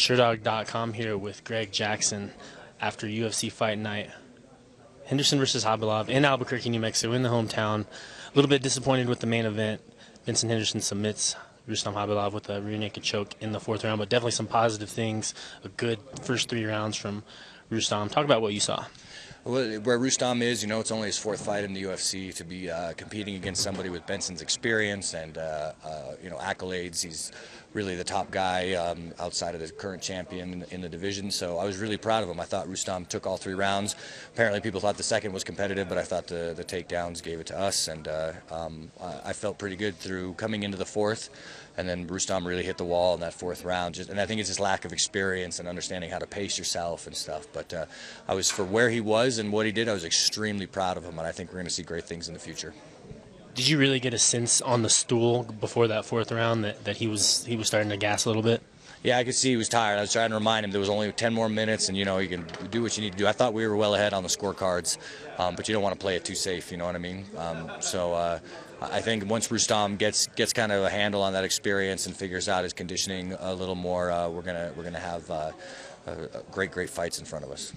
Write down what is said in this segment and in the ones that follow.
SureDog.com here with Greg Jackson after UFC Fight Night. Henderson versus Khabilov in Albuquerque, New Mexico, in the hometown. A little bit disappointed with the main event. Benson Henderson submits Rustam Khabilov with a rear naked choke in the fourth round, but definitely some positive things. A good first 3 rounds from Rustam. Talk about what you saw. Well, where Rustam is, it's only his 4th fight in the UFC. To be competing against somebody with Benson's experience and accolades, he's really the top guy outside of the current champion in the division. So I was really proud of him. I thought Rustam took all 3 rounds. Apparently, people thought the second was competitive, but I thought the takedowns gave it to us, and I felt pretty good through coming into the 4th. And then Rustam really hit the wall in that 4th round. And I think it's his lack of experience and understanding how to pace yourself and stuff. But I was, for where he was and what he did, I was extremely proud of him, and I think we're going to see great things in the future. Did you really get a sense on the stool before that 4th round that he was starting to gas a little bit? Yeah, I could see he was tired. I was trying to remind him there was only 10 more minutes, and you can do what you need to do. I thought we were well ahead on the scorecards, but you don't want to play it too safe. You know what I mean? I think once Rustam gets kind of a handle on that experience and figures out his conditioning a little more, we're gonna have great fights in front of us.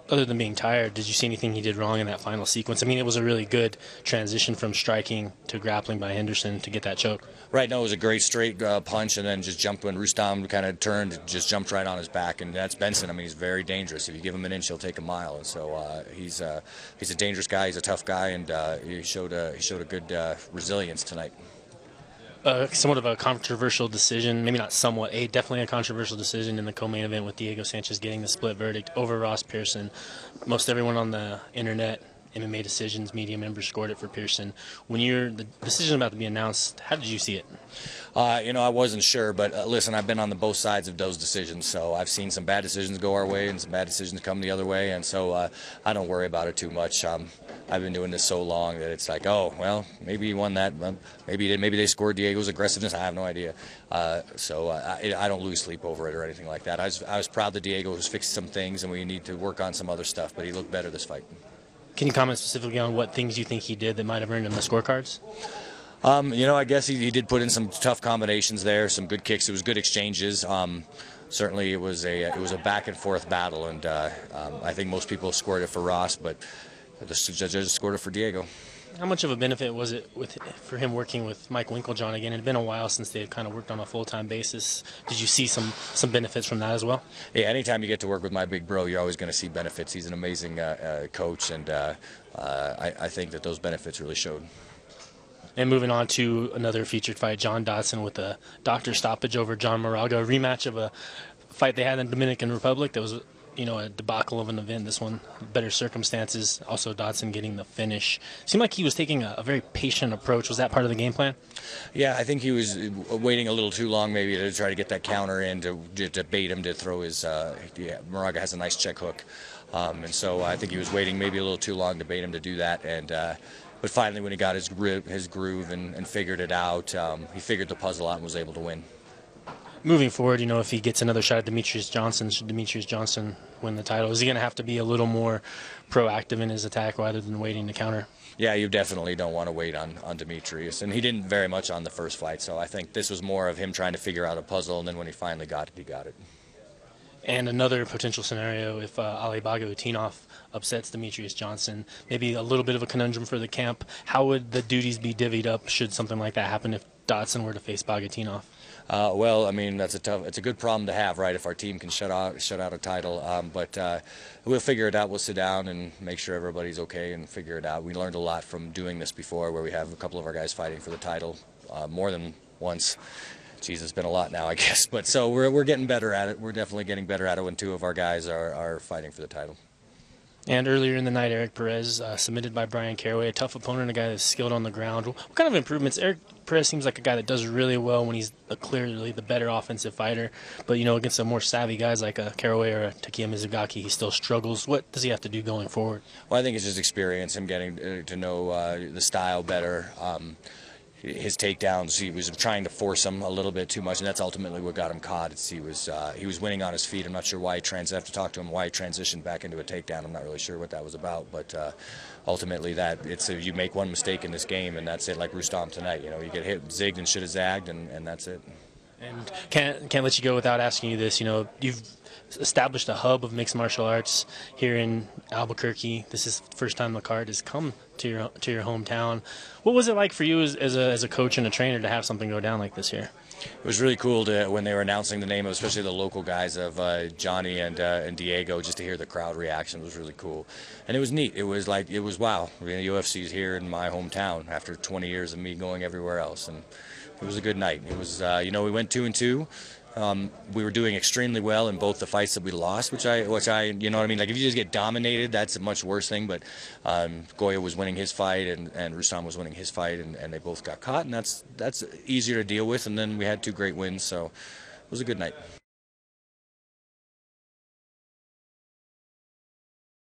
Other than being tired, did you see anything he did wrong in that final sequence? I mean, it was a really good transition from striking to grappling by Henderson to get that choke. Right, no, it was a great straight punch, and then just jumped when Rustam kind of turned, just jumped right on his back, and that's Benson. I mean, he's very dangerous. If you give him an inch, he'll take a mile, and so he's a dangerous guy. He's a tough guy, and he showed a good resilience tonight. Somewhat of a controversial decision, maybe not somewhat, definitely a controversial decision in the co-main event with Diego Sanchez getting the split verdict over Ross Pearson. Most everyone on the internet, MMA Decisions, media members scored it for Pearson. When the decision about to be announced, how did you see it? I wasn't sure, but listen, I've been on both sides of those decisions, so I've seen some bad decisions go our way and some bad decisions come the other way, and so I don't worry about it too much. I've been doing this so long that it's like, oh, well, maybe he won that. Maybe they scored Diego's aggressiveness. I have no idea. So I don't lose sleep over it or anything like that. I was proud that Diego has fixed some things, and we need to work on some other stuff, but he looked better this fight. Can you comment specifically on what things you think he did that might have earned him the scorecards? I guess he did put in some tough combinations there, some good kicks. It was good exchanges. Certainly, it was a back and forth battle, and I think most people scored it for Ross, but the judges scored it for Diego. How much of a benefit was it for him working with Mike Winklejohn again? It had been a while since they had kind of worked on a full-time basis. Did you see some benefits from that as well? Yeah, anytime you get to work with my big bro, you're always going to see benefits. He's an amazing coach, and I think that those benefits really showed. And moving on to another featured fight, John Dodson with a doctor stoppage over John Moraga, a rematch of a fight they had in the Dominican Republic that was a debacle of an event. This one, better circumstances. Also, Dodson getting the finish. Seemed like he was taking a very patient approach. Was that part of the game plan? Yeah, I think he was waiting a little too long maybe to try to get that counter in, to bait him to throw his Moraga has a nice check hook. And so I think he was waiting maybe a little too long to bait him to do that. And but finally, when he got his groove and figured it out, he figured the puzzle out and was able to win. Moving forward, if he gets another shot at Demetrius Johnson, should Demetrius Johnson win the title, is he going to have to be a little more proactive in his attack rather than waiting to counter? Yeah, you definitely don't want to wait on Demetrius, and he didn't very much on the first fight, so I think this was more of him trying to figure out a puzzle, and then when he finally got it, he got it. And another potential scenario, if Ali Bagautinov upsets Demetrius Johnson, maybe a little bit of a conundrum for the camp. How would the duties be divvied up should something like that happen if Dodson were to face Bagautinov? Well, I mean, it's a good problem to have, right? If our team can shut out a title, but we'll figure it out. We'll sit down and make sure everybody's okay and figure it out. We learned a lot from doing this before, where we have a couple of our guys fighting for the title more than once. Geez, it's been a lot now, I guess. But so we're getting better at it. We're definitely getting better at it when 2 of our guys are fighting for the title. And earlier in the night, Eric Perez submitted by Brian Caraway, a tough opponent, a guy that's skilled on the ground. What kind of improvements? Eric Perez seems like a guy that does really well when he's clearly the better offensive fighter. But, against some more savvy guys like a Caraway or a Takeya Mizugaki, he still struggles. What does he have to do going forward? Well, I think it's just experience, him getting to know the style better. His takedowns, he was trying to force them a little bit too much, and that's ultimately what got him caught. He was winning on his feet. I'm not sure why I have to talk to him why he transitioned back into a takedown. I'm not really sure what that was about, but ultimately you make one mistake in this game, and that's it. Like Rustam tonight, you get hit, zigged, and should have zagged, and that's it. And can't let you go without asking you this. You know, you've established a hub of mixed martial arts here in Albuquerque. This is the first time the card has come to your hometown. What was it like for you as a coach and a trainer to have something go down like this here? It was really cool when they were announcing the name, especially the local guys of Johnny and Diego, just to hear the crowd reaction was really cool. And it was neat. It was wow. I mean, the UFC's here in my hometown after 20 years of me going everywhere else, and it was a good night. It was, we went 2-2. We were doing extremely well in both the fights that we lost, which I, you know what I mean? Like, if you just get dominated, that's a much worse thing. But Goya was winning his fight, and Rustam was winning his fight, and they both got caught, and that's easier to deal with. And then we had 2 great wins, so it was a good night.